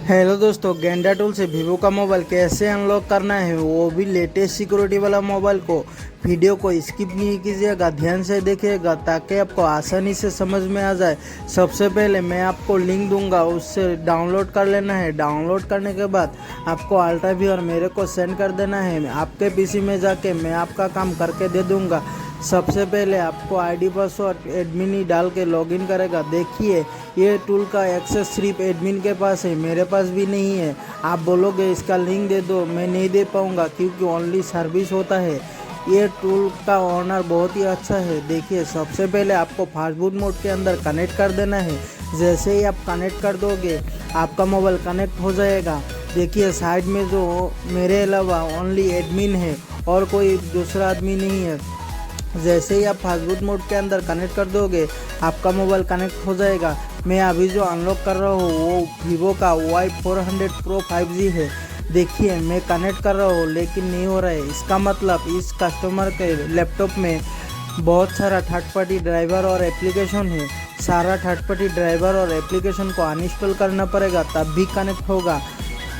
Hello दोस्तों, गेंडा tool से वीवो का मोबाइल कैसे अनलॉक करना है, वो भी लेटेस्ट सिक्योरिटी वाला मोबाइल को। वीडियो को स्किप नहीं कीजिएगा, ध्यान से देखिएगा ताकि आपको आसानी से समझ में आ जाए। सबसे पहले मैं आपको लिंक दूंगा, उससे डाउनलोड कर लेना है। डाउनलोड करने के बाद आपको अल्ट्रा वी और मेरे को सेंड कर देना है। आपके पीसी में जाके मैं आपका काम करके दे दूंगा। सबसे पहले आपको आईडी पासवर्ड एडमिन ही डाल के लॉगिन करेगा। देखिए, ये टूल का एक्सेस सिर्फ एडमिन के पास है, मेरे पास भी नहीं है। आप बोलोगे इसका लिंक दे दो, मैं नहीं दे पाऊँगा क्योंकि ओनली सर्विस होता है। ये टूल का ऑनर बहुत ही अच्छा है। देखिए, सबसे पहले आपको फास्टबूट मोड के अंदर कनेक्ट कर देना है। जैसे ही आप कनेक्ट कर दोगे आपका मोबाइल कनेक्ट हो जाएगा। देखिए, साइड में जो मेरे अलावा ओनली एडमिन है और कोई दूसरा आदमी नहीं है। जैसे ही आप फास्टबूट मोड के अंदर कनेक्ट कर दोगे आपका मोबाइल कनेक्ट हो जाएगा। मैं अभी जो अनलॉक कर रहा हूँ वो वीवो का Y400 Pro 5G है। देखिए, मैं कनेक्ट कर रहा हूँ लेकिन नहीं हो रहा है। इसका मतलब इस कस्टमर के लैपटॉप में बहुत सारा थर्ड पार्टी ड्राइवर और एप्लीकेशन है। सारा थर्ड पार्टी ड्राइवर और एप्लीकेशन को अनइंस्टॉल करना पड़ेगा तब भी कनेक्ट होगा।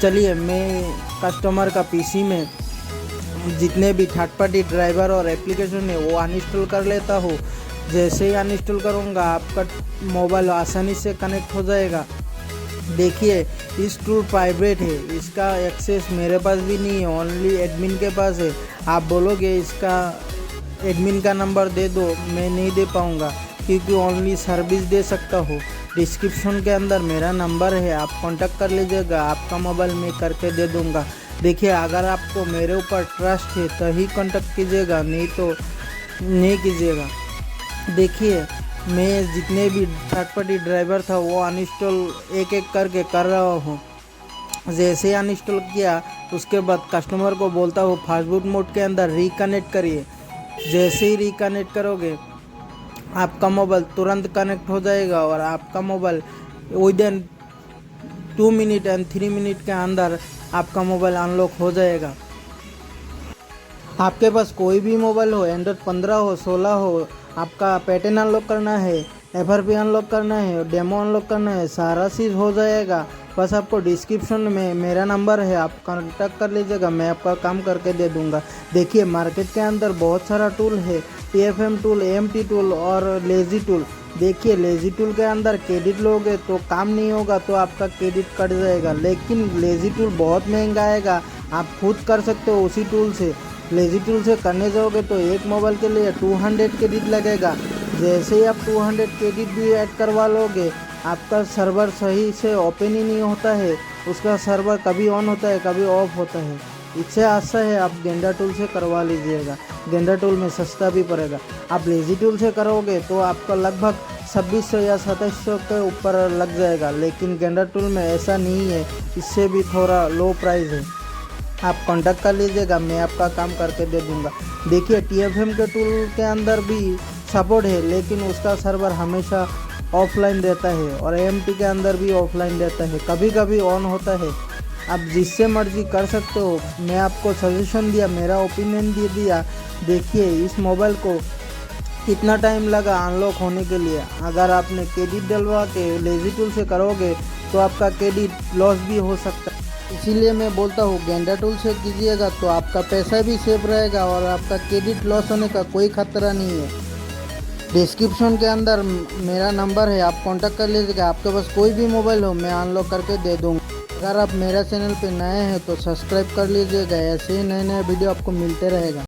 चलिए, मैं कस्टमर का पीसी में जितने भी थर्ड पार्टी ड्राइवर और एप्लीकेशन है वो अनइंस्टॉल कर लेता हूँ। जैसे ही अनइंस्टॉल करूँगा आपका मोबाइल आसानी से कनेक्ट हो जाएगा। देखिए, इस टूल प्राइवेट है, इसका एक्सेस मेरे पास भी नहीं है, ओनली एडमिन के पास है। आप बोलोगे इसका एडमिन का नंबर दे दो, मैं नहीं दे पाऊँगा क्योंकि ओनली सर्विस दे सकता हूँ। डिस्क्रिप्शन के अंदर मेरा नंबर है, आप कांटेक्ट कर लीजिएगा, आपका मोबाइल मैं करके दे दूँगा। देखिए, अगर आपको मेरे ऊपर ट्रस्ट है तो ही कांटेक्ट कीजिएगा, नहीं तो नहीं कीजिएगा। देखिए, मैं जितने भी थर्ड पार्टी ड्राइवर था वो अनइंस्टॉल एक एक करके कर रहा हूँ। जैसे ही अनइंस्टॉल किया उसके बाद कस्टमर को बोलता हूँ फास्टबूट मोड के अंदर रिकनेक्ट करिए। जैसे ही रिकनेक्ट करोगे आपका मोबाइल तुरंत कनेक्ट हो जाएगा और आपका mobile with in 2 minute and 3 minute के अंदर आपका मोबाइल अनलॉक हो जाएगा। आपके पास कोई भी मोबाइल हो, एंड्रॉयड 15 हो, 16 हो, आपका पैटर्न अनलॉक करना है, FRP अनलॉक करना है, डेमो अनलॉक करना है, सारा चीज़ हो जाएगा। बस आपको डिस्क्रिप्शन में मेरा नंबर है, आप कांटेक्ट कर लीजिएगा, मैं आपका काम करके दे दूंगा। देखिए, मार्केट के अंदर बहुत सारा टूल है, TFM टूल, AMT टूल और लेजी टूल। देखिए, लेजी टूल के अंदर क्रेडिट लोगे तो काम नहीं होगा, तो आपका क्रेडिट कट जाएगा। लेकिन लेजी टूल बहुत महंगा आएगा, आप खुद कर सकते हो उसी टूल से। लेजी टूल से करने जाओगे तो एक मोबाइल के लिए 200 क्रेडिट लगेगा। जैसे ही आप 200 क्रेडिट भी ऐड करवा लोगे आपका सर्वर सही से ओपन ही नहीं होता है, उसका सर्वर कभी ऑन होता है कभी ऑफ होता है। इससे अच्छा है आप गेंडा टूल से करवा लीजिएगा, गेंडा टूल में सस्ता भी पड़ेगा। आप लेजी टूल से करोगे तो आपका लगभग 2600 या 2700 के ऊपर लग जाएगा, लेकिन गेंडा टूल में ऐसा नहीं है, इससे भी थोड़ा लो प्राइस है। आप कांटेक्ट कर लीजिएगा, मैं आपका काम करके दे दूंगा। देखिए, TFM के टूल के अंदर भी सपोर्ट है लेकिन उसका सर्वर हमेशा ऑफलाइन रहता है और AMT के अंदर भी ऑफलाइन रहता है, कभी कभी ऑन होता है। आप जिससे मर्जी कर सकते हो, मैं आपको सजेशन दिया, मेरा ओपिनियन दे दिया। देखिए, इस मोबाइल को कितना टाइम लगा अनलॉक होने के लिए। अगर आपने क्रेडिट डलवा के लेजी टूल से करोगे तो आपका क्रेडिट लॉस भी हो सकता है। इसीलिए मैं बोलता हूँ गेंडा टूल से कीजिएगा तो आपका पैसा भी सेफ रहेगा और आपका क्रेडिट लॉस होने का कोई खतरा नहीं है। डिस्क्रिप्शन के अंदर मेरा नंबर है, आप कांटेक्ट कर लीजिएगा। आपके पास कोई भी मोबाइल हो मैं अनलॉक करके दे दूँगा। अगर आप मेरा चैनल पे नए हैं तो सब्सक्राइब कर लीजिएगा, ऐसे ही नए नए वीडियो आपको मिलते रहेगा।